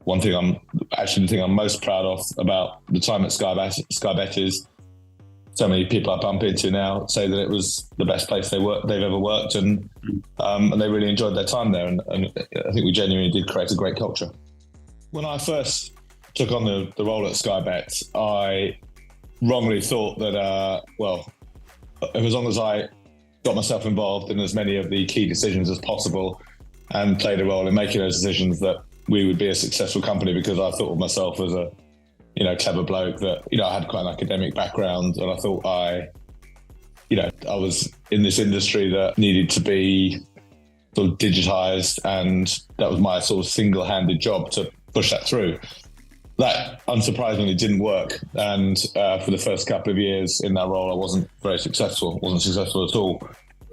one thing the thing I'm most proud of about the time at SkyBet is so many people I bump into now say that it was the best place they've ever worked, and they really enjoyed their time there. And I think we genuinely did create a great culture. When I first took on the role at SkyBet, I wrongly thought that, as long as I got myself involved in as many of the key decisions as possible and played a role in making those decisions, that we would be a successful company, because I thought of myself as a clever bloke that, I had quite an academic background, and I thought I was in this industry that needed to be sort of digitized, and that was my sort of single-handed job to push that through. That unsurprisingly didn't work, and for the first couple of years in that role, I wasn't successful at all.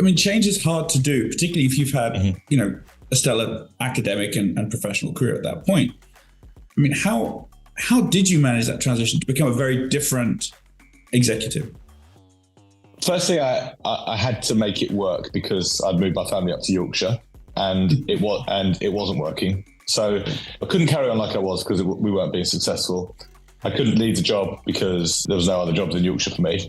I mean, change is hard to do, particularly if you've had, a stellar academic and professional career at that point. I mean, how did you manage that transition to become a very different executive? Firstly, I had to make it work, because I'd moved my family up to Yorkshire, and it wasn't working. So I couldn't carry on like I was, because we weren't being successful. I couldn't leave the job because there was no other jobs in Yorkshire for me.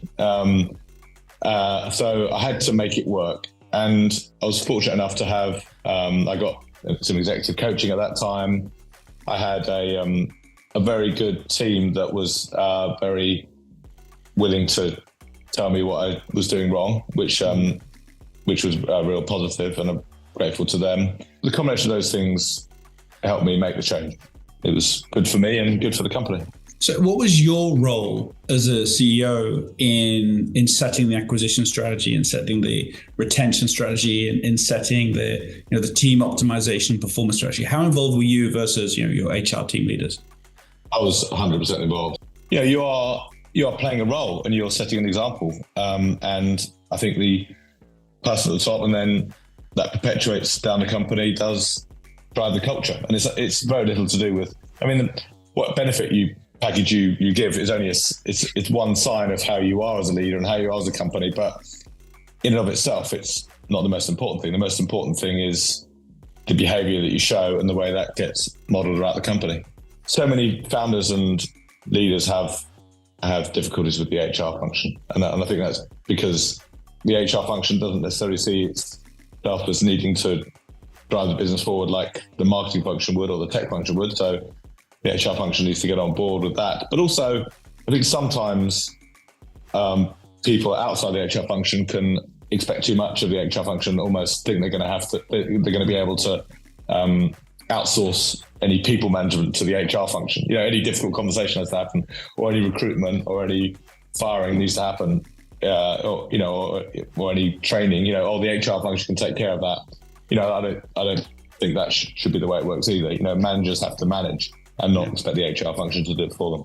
So I had to make it work. And I was fortunate enough to have, I got some executive coaching at that time. I had a very good team that was very willing to tell me what I was doing wrong, which was a real positive, and I'm grateful to them. The combination of those things helped me make the change. It was good for me and good for the company. So what was your role as a CEO in setting the acquisition strategy and setting the retention strategy and in setting the team optimization performance strategy? How involved were you versus your HR team leaders? I was 100% involved. You are playing a role, and you're setting an example. And I think the person at the top, and then that perpetuates down the company, does drive the culture. And it's very little to do with, what benefit package you give is only it's one sign of how you are as a leader and how you are as a company. But in and of itself, it's not the most important thing. The most important thing is the behavior that you show and the way that gets modeled throughout the company. So many founders and leaders have difficulties with the HR function. And I think that's because the HR function doesn't necessarily see itself as needing to drive the business forward like the marketing function would or the tech function would. So the HR function needs to get on board with that. But also, I think sometimes people outside the HR function can expect too much of the HR function, almost think they're going to be able to outsource any people management to the HR function. Any difficult conversation has to happen, or any recruitment or any firing needs to happen, or any training. The HR function can take care of that. I don't think that should be the way it works either. Managers have to manage and not expect the HR function to do it for them.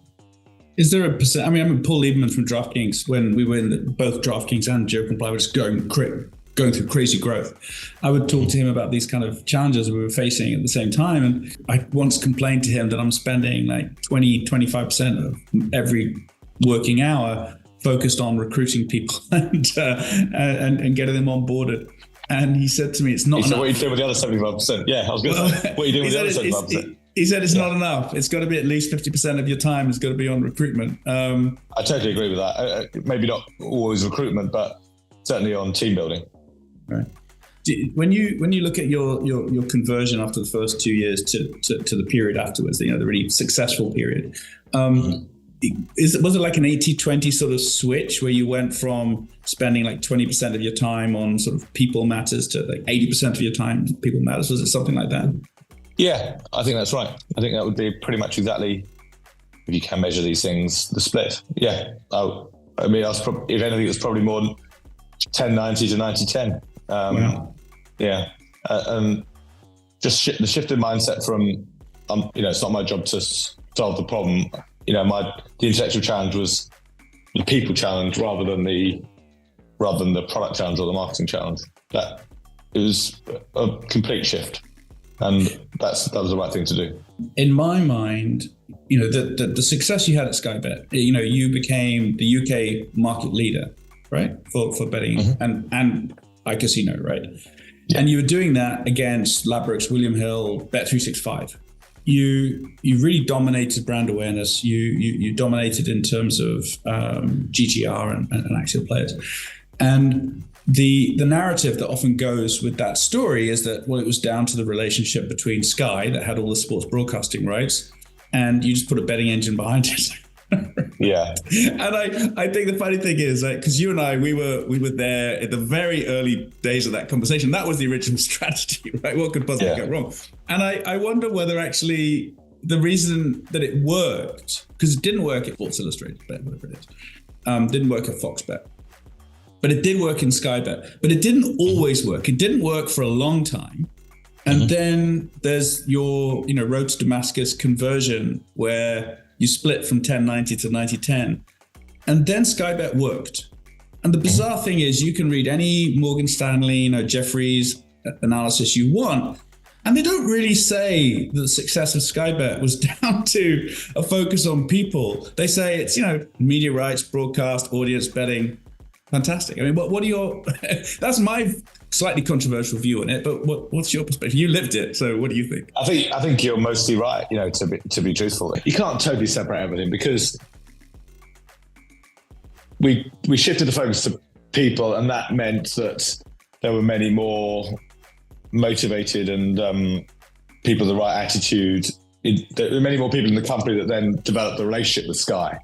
Is there a percent? I remember Paul Lieberman from DraftKings, when we were in both DraftKings and GeoComply were just going through crazy growth. I would talk to him about these kind of challenges we were facing at the same time. And I once complained to him that I'm spending like 20-25% of every working hour focused on recruiting people and getting them onboarded. And he said to me, it's not enough. What are you doing with the other 75%? Yeah, I was going to say, what are you doing with the other 75%? He said it's not enough. It's got to be at least 50% of your time has got to be on recruitment. I totally agree with that. Maybe not always recruitment, but certainly on team building. Right. When you look at your conversion after the first 2 years to the period afterwards, the really successful period, was it like an 80-20 sort of switch where you went from spending like 20% of your time on sort of people matters to like 80% of your time people matters? Was it something like that? Yeah, I think that's right. I think that would be pretty much exactly, if you can measure these things, the split. Yeah. If anything, it was probably more 10-90 to 90-10. Wow. Yeah. And just the shift in mindset from, it's not my job to solve the problem. The intellectual challenge was the people challenge rather than the product challenge or the marketing challenge. That it was a complete shift. And that was the right thing to do. In my mind, the success you had at SkyBet, you became the UK market leader, right, for betting and iCasino, right? Yeah. And you were doing that against Ladbrokes, William Hill, Bet365. you really dominated brand awareness. You dominated in terms of GGR and actual players. And the narrative that often goes with that story is that, well, it was down to the relationship between Sky that had all the sports broadcasting rights, and you just put a betting engine behind it. Yeah. And I think the funny thing is, because you and I, we were there at the very early days of that conversation. That was the original strategy, right? What could possibly go wrong? And I wonder whether actually the reason that it worked, because it didn't work at Sports Illustrated, whatever it is, didn't work at Fox Bet, but it did work in SkyBet. But it didn't always work. It didn't work for a long time. And then there's your, Road to Damascus conversion where you split from 1090 to 9010. And then SkyBet worked. And the bizarre thing is you can read any Morgan Stanley, Jeffries analysis you want, and they don't really say that the success of SkyBet was down to a focus on people. They say it's, media rights, broadcast, audience, betting. Fantastic. I mean, what are your, that's my slightly controversial view on it, but what's your perspective? You lived it, so what do you think? I think you're mostly right, to be truthful. You can't totally separate everything because we shifted the focus to people, and that meant that there were many more motivated and people with the right attitude. There were many more people in the company that then developed the relationship with Sky.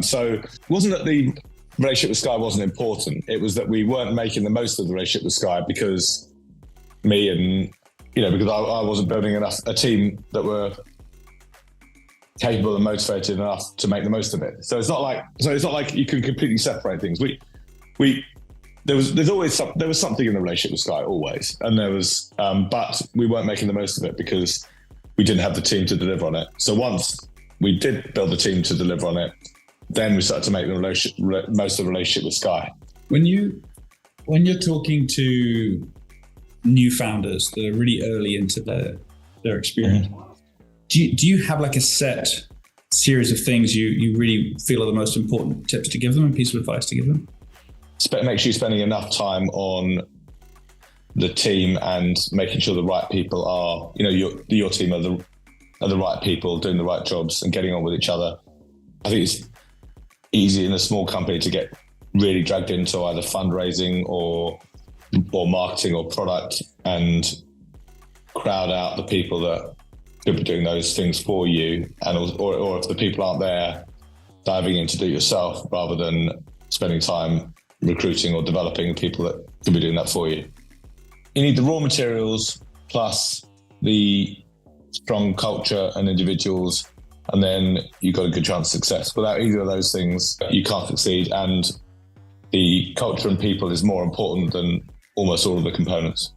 So it wasn't that the relationship with Sky wasn't important. It was that we weren't making the most of the relationship with Sky because because I wasn't building a team that were capable and motivated enough to make the most of it. So it's not like you can completely separate things. There was something in the relationship with Sky always, and there was, but we weren't making the most of it because we didn't have the team to deliver on it. So once we did build the team to deliver on it, then we started to make the most of the relationship with Sky. When you're talking to new founders that are really early into their experience, do you have like a set series of things you really feel are the most important tips to give them and piece of advice to give them? Make sure you're spending enough time on the team and making sure the right people are, your team are the right people doing the right jobs and getting on with each other. I think it's easy in a small company to get really dragged into either fundraising or marketing or product and crowd out the people that could be doing those things for you, or if the people aren't there, diving in to do it yourself rather than spending time recruiting or developing people that could be doing that for you. You need the raw materials plus the strong culture and individuals, and then you've got a good chance of success. Without either of those things, you can't succeed. And the culture and people is more important than almost all of the components.